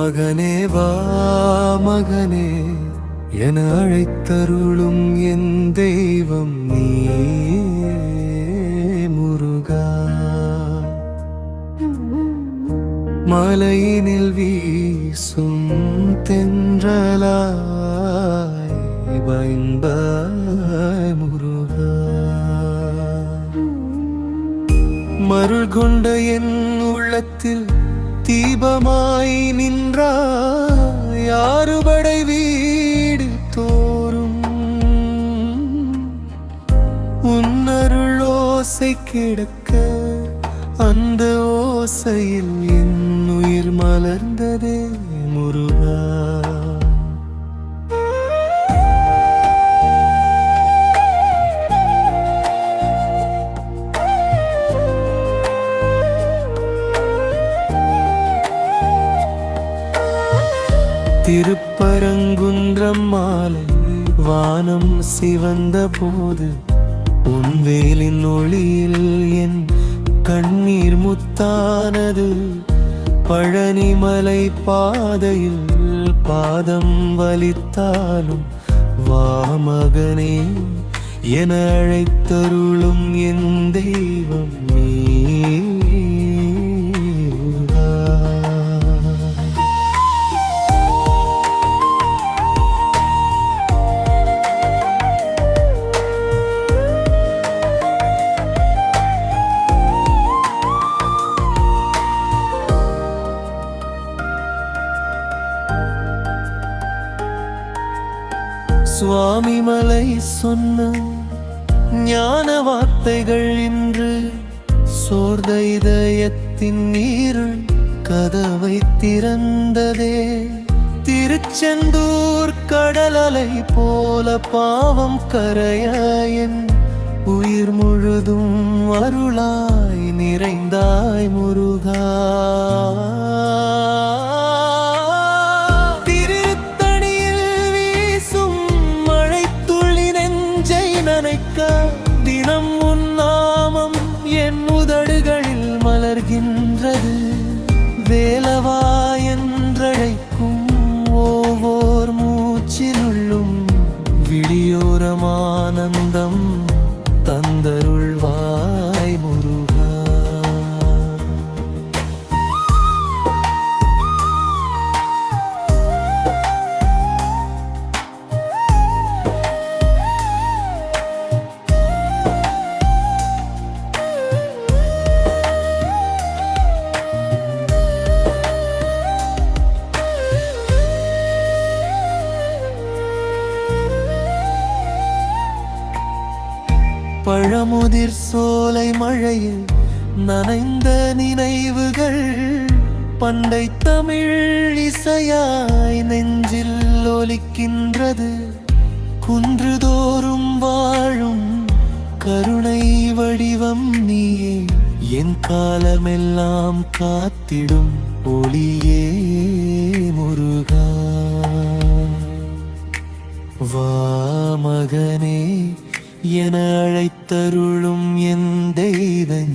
மகனே வா மகனே என அழைத்தருளும் என் தெய்வம் நீயே முருகா. மலையினில் வீசும் தென்றலாய் வைந்தாய் முருகா. மருள் கொண்ட என் உள்ளத்தில் தீபமாய் நின்றாய் யாறுபடை வீடு தோறும். உன்னருள் ஓசை கிடக்க அந்த ஓசையில் என் உயிர் மலர்ந்ததே முருகா. திருப்பரங்குன்றம் மாலை வானம் சிவந்த போது உன் வேலின் ஒளியில் என் கண்ணீர் முத்தானது. பழனிமலை பாதையில் பாதம் வலித்தாலும் வா மகனே என அழைத்தருளும் என் தெய்வம் நீ. சுவாமி மலை சொன்ன ஞான வார்த்தைகள் இன்று சோர்ந்த இதயத்தின் நீருள் கதவை திறந்ததே. திருச்செந்தூர் கடலலை போல பாவம் கரைய என் உயிர் முழுதும் அருளாய் நிறைந்தாய் முருகா. தினம் உன் நாமம் என் உதடுகளில் மலர்கின்றது. வேலவா என்றழைக்கும் ஒவ்வொரு மூச்சிலுள்ளும் விழியோரமானந்தம் தந்தருள்வாய் முருகா. பழமுதிர் சோலை மழையில் நனைந்த நினைவுகள் பண்டை தமிழ் இசையாய் நெஞ்சில் ஒலிக்கின்றது. குன்றுதோறும் வாழும் கருணை வடிவம் நீயே என் காலமெல்லாம் காத்திடும் ஒளியே முருகா. வா மகனே என அழைத்தருளும் என் தெய்வம்